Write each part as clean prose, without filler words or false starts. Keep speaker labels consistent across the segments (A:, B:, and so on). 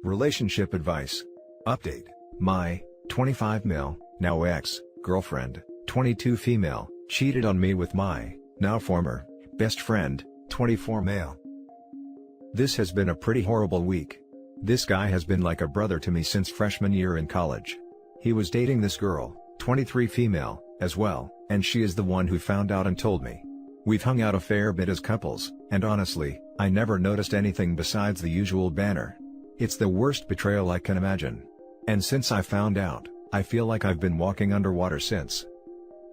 A: Relationship advice. Update. My 25 male, now ex-girlfriend, 22 female, cheated on me with my now former best friend, 24 male. This has been a pretty horrible week. This guy has been like a brother to me since freshman year in college. He was dating this girl, 23 female, as well, and she is the one who found out and told me. We've hung out a fair bit as couples, and honestly, I never noticed anything besides the usual banter. It's the worst betrayal I can imagine. And since I found out, I feel like I've been walking underwater since.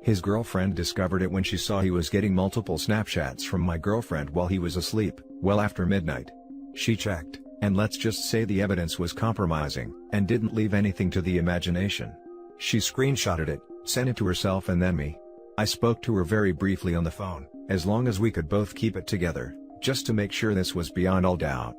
A: His girlfriend discovered it when she saw he was getting multiple Snapchats from my girlfriend while he was asleep, well after midnight. She checked, and let's just say the evidence was compromising, and didn't leave anything to the imagination. She screenshotted it, sent it to herself and then me. I spoke to her very briefly on the phone, as long as we could both keep it together, just to make sure this was beyond all doubt.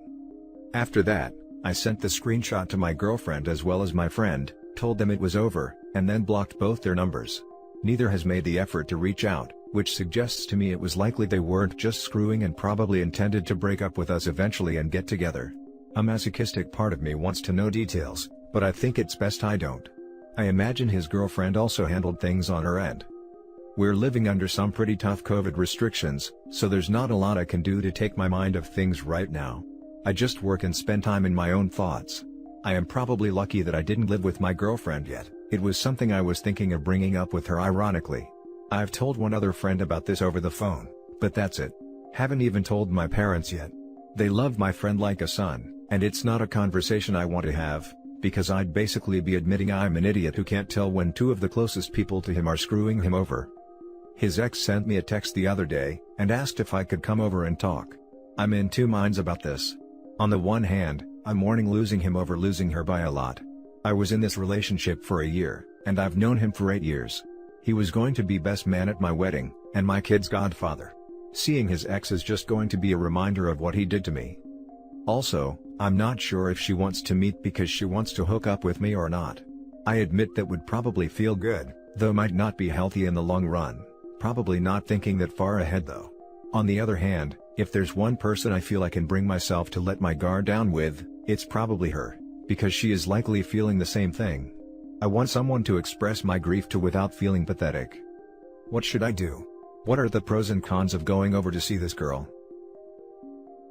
A: After that, I sent the screenshot to my girlfriend as well as my friend, told them it was over, and then blocked both their numbers. Neither has made the effort to reach out, which suggests to me it was likely they weren't just screwing and probably intended to break up with us eventually and get together. A masochistic part of me wants to know details, but I think it's best I don't. I imagine his girlfriend also handled things on her end. We're living under some pretty tough COVID restrictions, so there's not a lot I can do to take my mind off things right now. I just work and spend time in my own thoughts. I am probably lucky that I didn't live with my girlfriend yet. It was something I was thinking of bringing up with her ironically. I've told one other friend about this over the phone, but that's it. Haven't even told my parents yet. They love my friend like a son, and it's not a conversation I want to have, because I'd basically be admitting I'm an idiot who can't tell when two of the closest people to him are screwing him over. His ex sent me a text the other day, and asked if I could come over and talk. I'm in two minds about this. On the one hand, I'm mourning losing him over losing her by a lot. I was in this relationship for a year, and I've known him for 8 years. He was going to be best man at my wedding, and my kid's godfather. Seeing his ex is just going to be a reminder of what he did to me. Also, I'm not sure if she wants to meet because she wants to hook up with me or not. I admit that would probably feel good, though might not be healthy in the long run. Probably not thinking that far ahead though. On the other hand, if there's one person I feel I can bring myself to let my guard down with, it's probably her, because she is likely feeling the same thing. I want someone to express my grief to without feeling pathetic. What should I do? What are the pros and cons of going over to see this girl?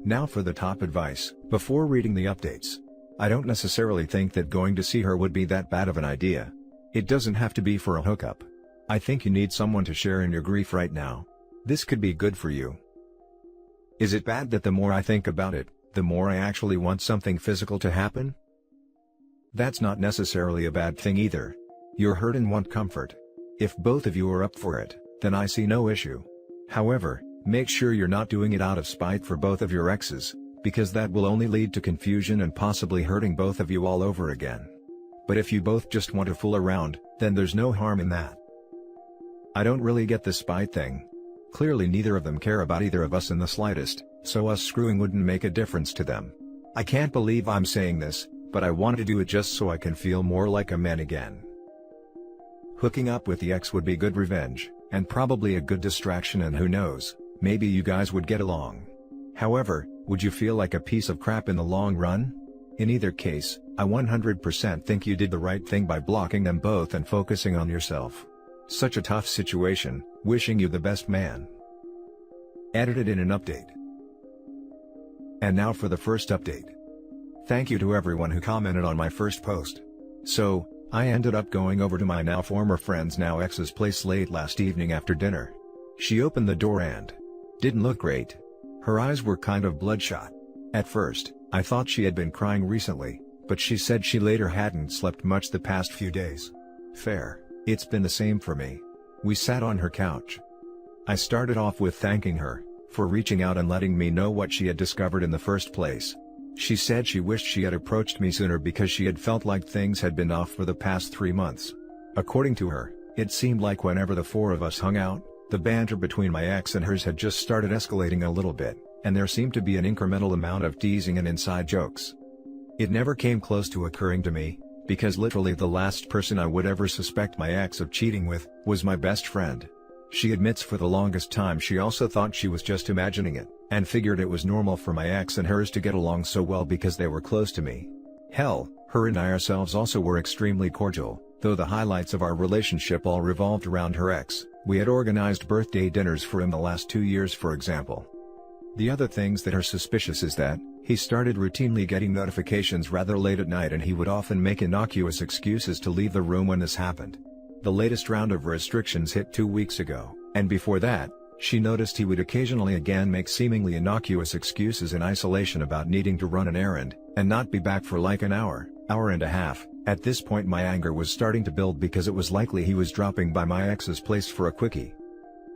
A: Now for the top advice, before reading the updates. I don't necessarily think that going to see her would be that bad of an idea. It doesn't have to be for a hookup. I think you need someone to share in your grief right now. This could be good for you. Is it bad that the more I think about it, the more I actually want something physical to happen? That's not necessarily a bad thing either. You're hurt and want comfort. If both of you are up for it, then I see no issue. However, make sure you're not doing it out of spite for both of your exes, because that will only lead to confusion and possibly hurting both of you all over again. But if you both just want to fool around, then there's no harm in that. I don't really get the spite thing. Clearly neither of them care about either of us in the slightest, so us screwing wouldn't make a difference to them. I can't believe I'm saying this, but I want to do it just so I can feel more like a man again. Hooking up with the ex would be good revenge, and probably a good distraction, and who knows, maybe you guys would get along. However, would you feel like a piece of crap in the long run? In either case, I 100% think you did the right thing by blocking them both and focusing on yourself. Such a tough situation, wishing you the best, man. Edited in an update. And now for the first update. Thank you to everyone who commented on my first post. So, I ended up going over to my now former friend's now ex's place late last evening after dinner. She opened the door and didn't look great. Her eyes were kind of bloodshot. At first, I thought she had been crying recently, but she said she later hadn't slept much the past few days. Fair. It's been the same for me. We sat on her couch. I started off with thanking her for reaching out and letting me know what she had discovered in the first place. She said she wished she had approached me sooner because she had felt like things had been off for the past 3 months. According to her, it seemed like whenever the four of us hung out, the banter between my ex and hers had just started escalating a little bit, and there seemed to be an incremental amount of teasing and inside jokes. It never came close to occurring to me, because literally the last person I would ever suspect my ex of cheating with was my best friend. She admits for the longest time she also thought she was just imagining it, and figured it was normal for my ex and hers to get along so well because they were close to me. Hell, her and I ourselves also were extremely cordial, though the highlights of our relationship all revolved around her ex. We had organized birthday dinners for him the last 2 years, for example. The other things that are suspicious is that he started routinely getting notifications rather late at night, and he would often make innocuous excuses to leave the room when this happened. The latest round of restrictions hit 2 weeks ago, and before that, she noticed he would occasionally again make seemingly innocuous excuses in isolation about needing to run an errand, and not be back for like an hour and a half. At this point my anger was starting to build because it was likely he was dropping by my ex's place for a quickie.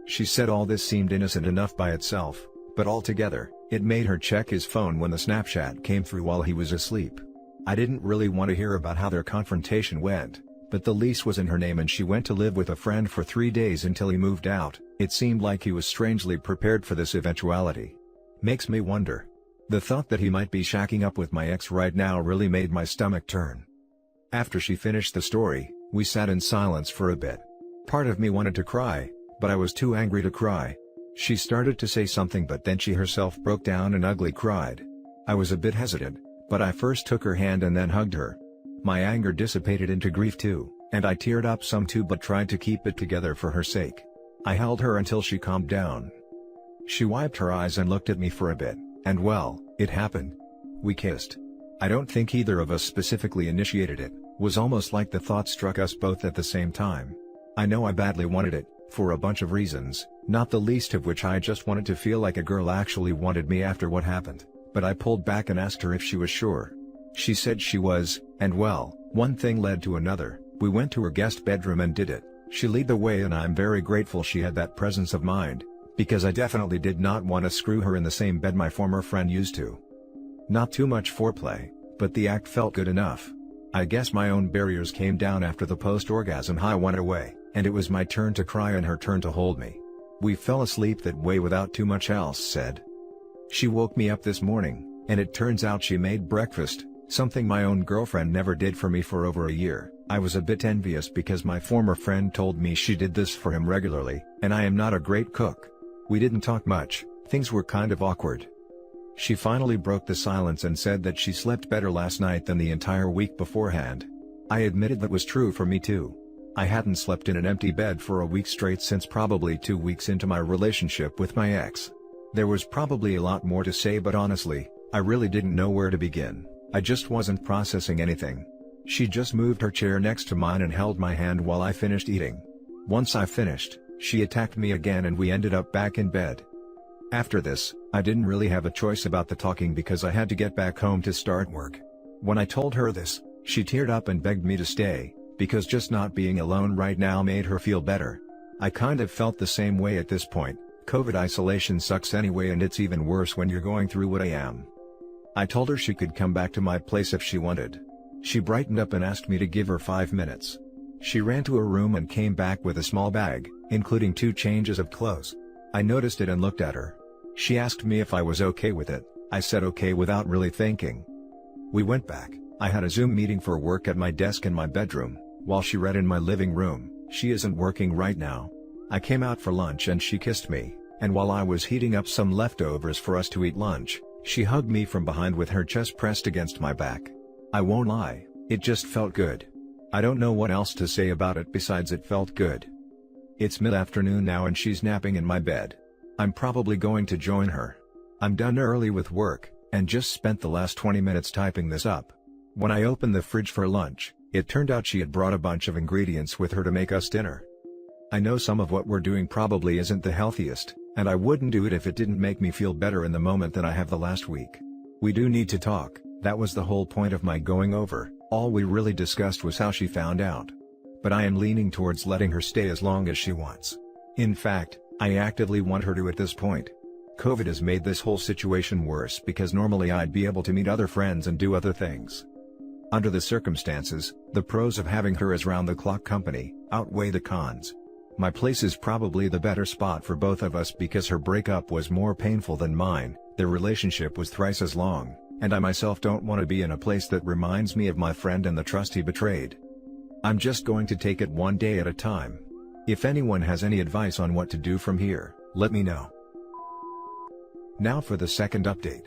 A: She said all this seemed innocent enough by itself, but altogether, it made her check his phone when the Snapchat came through while he was asleep. I didn't really want to hear about how their confrontation went, but the lease was in her name and she went to live with a friend for 3 days until he moved out. It seemed like he was strangely prepared for this eventuality. Makes me wonder. The thought that he might be shacking up with my ex right now really made my stomach turn. After she finished the story, we sat in silence for a bit. Part of me wanted to cry, but I was too angry to cry. She started to say something, but then she herself broke down and ugly cried. I was a bit hesitant, but I first took her hand and then hugged her. My anger dissipated into grief too, and I teared up some too, but tried to keep it together for her sake. I held her until she calmed down. She wiped her eyes and looked at me for a bit, and well, it happened. We kissed. I don't think either of us specifically initiated it, was almost like the thought struck us both at the same time. I know I badly wanted it, for a bunch of reasons, not the least of which I just wanted to feel like a girl actually wanted me after what happened, but I pulled back and asked her if she was sure. She said she was, and well, one thing led to another. We went to her guest bedroom and did it. She led the way, and I'm very grateful she had that presence of mind, because I definitely did not want to screw her in the same bed my former friend used to. Not too much foreplay, but the act felt good enough. I guess my own barriers came down after the post-orgasm high went away, and it was my turn to cry and her turn to hold me. We fell asleep that way without too much else said. She woke me up this morning, and it turns out she made breakfast, something my own girlfriend never did for me for over a year. I was a bit envious because my former friend told me she did this for him regularly, and I am not a great cook. We didn't talk much, things were kind of awkward. She finally broke the silence and said that she slept better last night than the entire week beforehand. I admitted that was true for me too. I hadn't slept in an empty bed for a week straight since probably 2 weeks into my relationship with my ex. There was probably a lot more to say, but honestly, I really didn't know where to begin. I just wasn't processing anything. She just moved her chair next to mine and held my hand while I finished eating. Once I finished, she attacked me again and we ended up back in bed. After this, I didn't really have a choice about the talking because I had to get back home to start work. When I told her this, she teared up and begged me to stay, because just not being alone right now made her feel better. I kind of felt the same way at this point. COVID isolation sucks anyway, and it's even worse when you're going through what I am. I told her she could come back to my place if she wanted. She brightened up and asked me to give her 5 minutes. She ran to her room and came back with a small bag, including 2 changes of clothes. I noticed it and looked at her. She asked me if I was okay with it. I said okay without really thinking. We went back. I had a Zoom meeting for work at my desk in my bedroom, while she read in my living room. She isn't working right now. I came out for lunch and she kissed me, and while I was heating up some leftovers for us to eat lunch, she hugged me from behind with her chest pressed against my back. I won't lie, it just felt good. I don't know what else to say about it besides it felt good. It's mid-afternoon now and she's napping in my bed. I'm probably going to join her. I'm done early with work, and just spent the last 20 minutes typing this up. When I opened the fridge for lunch, it turned out she had brought a bunch of ingredients with her to make us dinner. I know some of what we're doing probably isn't the healthiest, and I wouldn't do it if it didn't make me feel better in the moment than I have the last week. We do need to talk, that was the whole point of my going over. All we really discussed was how she found out. But I am leaning towards letting her stay as long as she wants. In fact, I actively want her to at this point. COVID has made this whole situation worse because normally I'd be able to meet other friends and do other things. Under the circumstances, the pros of having her as round-the-clock company outweigh the cons. My place is probably the better spot for both of us because her breakup was more painful than mine, their relationship was thrice as long, and I myself don't want to be in a place that reminds me of my friend and the trust he betrayed. I'm just going to take it one day at a time. If anyone has any advice on what to do from here, let me know. Now for the second update.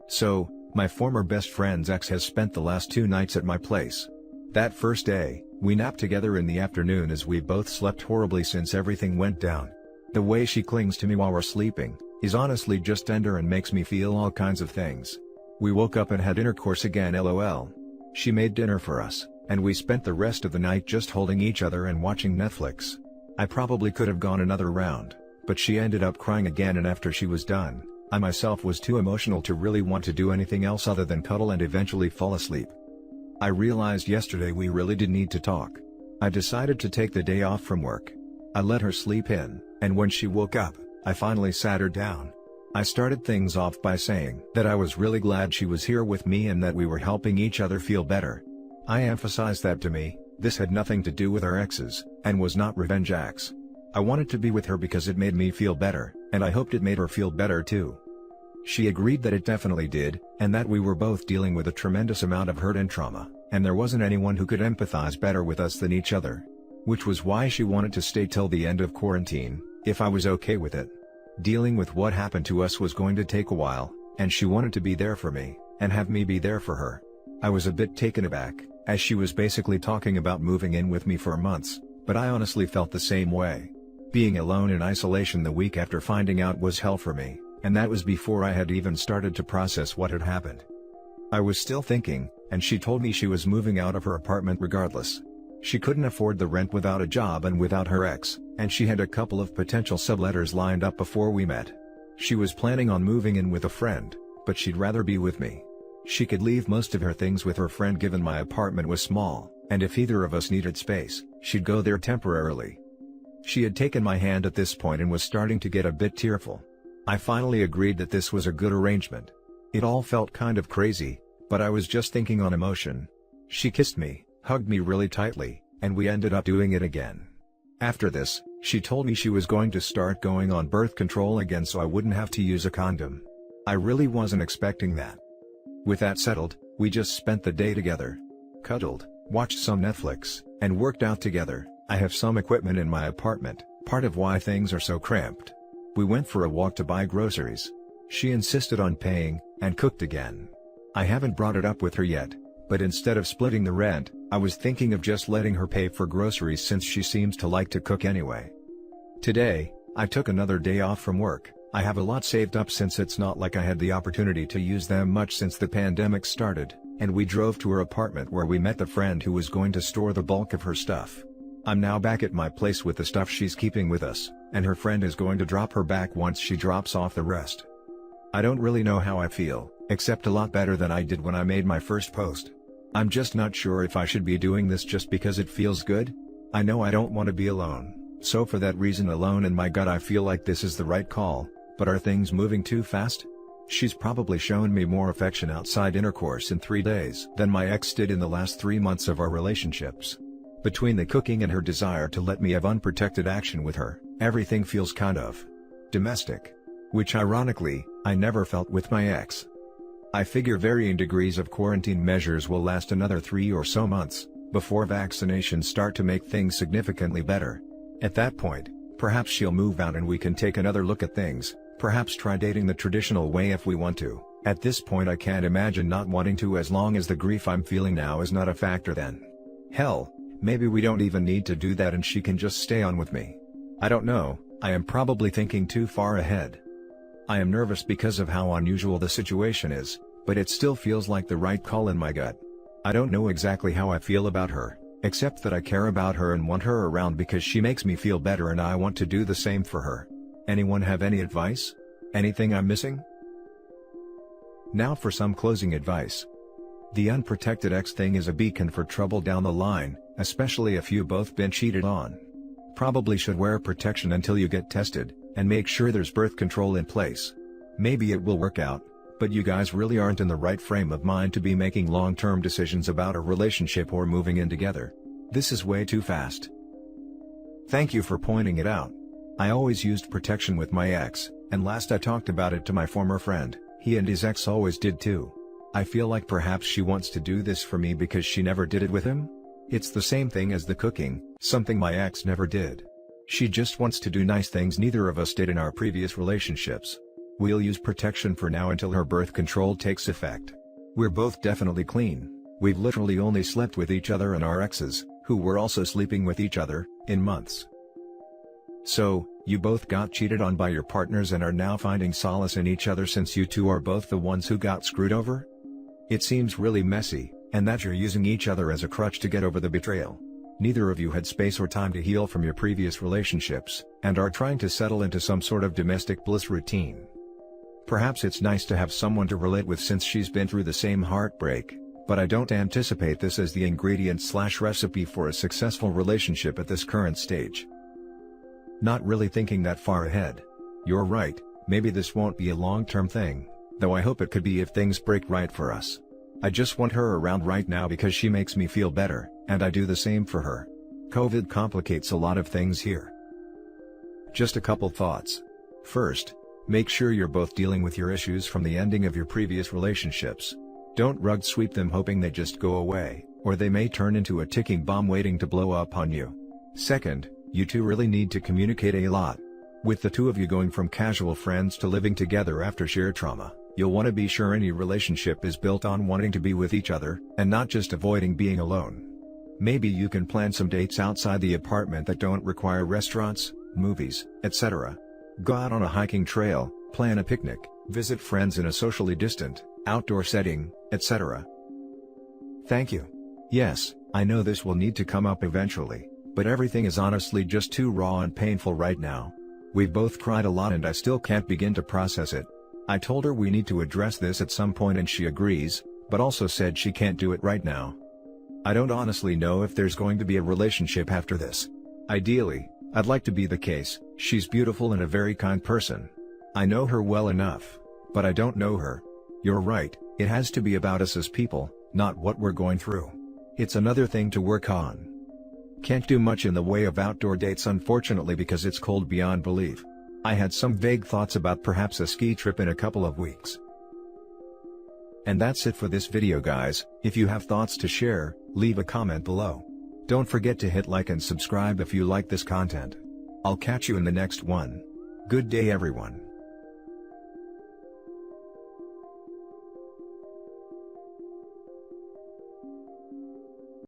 A: So, My former best friend's ex has spent the last 2 nights at my place. That first day, we napped together in the afternoon as we both slept horribly since everything went down. The way she clings to me while we're sleeping is honestly just tender and makes me feel all kinds of things. We woke up and had intercourse again, lol. She made dinner for us, and we spent the rest of the night just holding each other and watching Netflix. I probably could have gone another round, but she ended up crying again, and after she was done, I myself was too emotional to really want to do anything else other than cuddle and eventually fall asleep. I realized yesterday we really did need to talk. I decided to take the day off from work. I let her sleep in, and when she woke up, I finally sat her down. I started things off by saying that I was really glad she was here with me and that we were helping each other feel better. I emphasized that to me, this had nothing to do with our exes, and was not revenge acts. I wanted to be with her because it made me feel better, and I hoped it made her feel better too. She agreed that it definitely did, and that we were both dealing with a tremendous amount of hurt and trauma, and there wasn't anyone who could empathize better with us than each other. Which was why she wanted to stay till the end of quarantine, if I was okay with it. Dealing with what happened to us was going to take a while, and she wanted to be there for me, and have me be there for her. I was a bit taken aback, as she was basically talking about moving in with me for months, but I honestly felt the same way. Being alone in isolation the week after finding out was hell for me, and that was before I had even started to process what had happened. I was still thinking, and she told me she was moving out of her apartment regardless. She couldn't afford the rent without a job and without her ex, and she had a couple of potential subletters lined up before we met. She was planning on moving in with a friend, but she'd rather be with me. She could leave most of her things with her friend given my apartment was small, and if either of us needed space, she'd go there temporarily. She had taken my hand at this point and was starting to get a bit tearful. I finally agreed that this was a good arrangement. It all felt kind of crazy, but I was just thinking on emotion. She kissed me, hugged me really tightly, and we ended up doing it again. After this, she told me she was going to start going on birth control again so I wouldn't have to use a condom. I really wasn't expecting that. With that settled, we just spent the day together. Cuddled, watched some Netflix, and worked out together. I have some equipment in my apartment, part of why things are so cramped. We went for a walk to buy groceries. She insisted on paying, and cooked again. I haven't brought it up with her yet, but instead of splitting the rent, I was thinking of just letting her pay for groceries since she seems to like to cook anyway. Today, I took another day off from work. I have a lot saved up since it's not like I had the opportunity to use them much since the pandemic started, and we drove to her apartment where we met the friend who was going to store the bulk of her stuff. I'm now back at my place with the stuff she's keeping with us, and her friend is going to drop her back once she drops off the rest. I don't really know how I feel, except a lot better than I did when I made my first post. I'm just not sure if I should be doing this just because it feels good. I know I don't want to be alone, so for that reason alone in my gut I feel like this is the right call, but are things moving too fast? She's probably shown me more affection outside intercourse in 3 days than my ex did in the last 3 months of our relationships. Between the cooking and her desire to let me have unprotected action with her, everything feels kind of domestic. Which ironically, I never felt with my ex. I figure varying degrees of quarantine measures will last another 3 or so months, before vaccinations start to make things significantly better. At that point, perhaps she'll move out and we can take another look at things, perhaps try dating the traditional way if we want to. At this point I can't imagine not wanting to as long as the grief I'm feeling now is not a factor then. Hell, maybe we don't even need to do that and she can just stay on with me. I don't know, I am probably thinking too far ahead. I am nervous because of how unusual the situation is, but it still feels like the right call in my gut. I don't know exactly how I feel about her, except that I care about her and want her around because she makes me feel better and I want to do the same for her. Anyone have any advice? Anything I'm missing? Now for some closing advice. The unprotected ex thing is a beacon for trouble down the line, especially if you both been cheated on. Probably should wear protection until you get tested, and make sure there's birth control in place. Maybe it will work out, but you guys really aren't in the right frame of mind to be making long-term decisions about a relationship or moving in together. This is way too fast. Thank you for pointing it out. I always used protection with my ex, and last I talked about it to my former friend, he and his ex always did too. I feel like perhaps she wants to do this for me because she never did it with him? It's the same thing as the cooking, something my ex never did. She just wants to do nice things neither of us did in our previous relationships. We'll use protection for now until her birth control takes effect. We're both definitely clean. We've literally only slept with each other and our exes, who were also sleeping with each other, in months. So, you both got cheated on by your partners and are now finding solace in each other since you two are both the ones who got screwed over? It seems really messy, and that you're using each other as a crutch to get over the betrayal. Neither of you had space or time to heal from your previous relationships, and are trying to settle into some sort of domestic bliss routine. Perhaps it's nice to have someone to relate with since she's been through the same heartbreak, but I don't anticipate this as the ingredient/recipe for a successful relationship at this current stage. Not really thinking that far ahead. You're right, maybe this won't be a long-term thing, though I hope it could be if things break right for us. I just want her around right now because she makes me feel better, and I do the same for her. COVID complicates a lot of things here. Just a couple thoughts. First, make sure you're both dealing with your issues from the ending of your previous relationships. Don't rug sweep them hoping they just go away, or they may turn into a ticking bomb waiting to blow up on you. Second, you two really need to communicate a lot. With the two of you going from casual friends to living together after shared trauma, you'll want to be sure any relationship is built on wanting to be with each other, and not just avoiding being alone. Maybe you can plan some dates outside the apartment that don't require restaurants, movies, etc. Go out on a hiking trail, plan a picnic, visit friends in a socially distant, outdoor setting, etc. Thank you. Yes, I know this will need to come up eventually, but everything is honestly just too raw and painful right now. We've both cried a lot and I still can't begin to process it. I told her we need to address this at some point and she agrees, but also said she can't do it right now. I don't honestly know if there's going to be a relationship after this. Ideally, I'd like to be the case. She's beautiful and a very kind person. I know her well enough, but I don't know her. You're right, it has to be about us as people, not what we're going through. It's another thing to work on. Can't do much in the way of outdoor dates unfortunately because it's cold beyond belief. I had some vague thoughts about perhaps a ski trip in a couple of weeks. And that's it for this video guys. If you have thoughts to share, leave a comment below. Don't forget to hit like and subscribe if you like this content. I'll catch you in the next one. Good day everyone.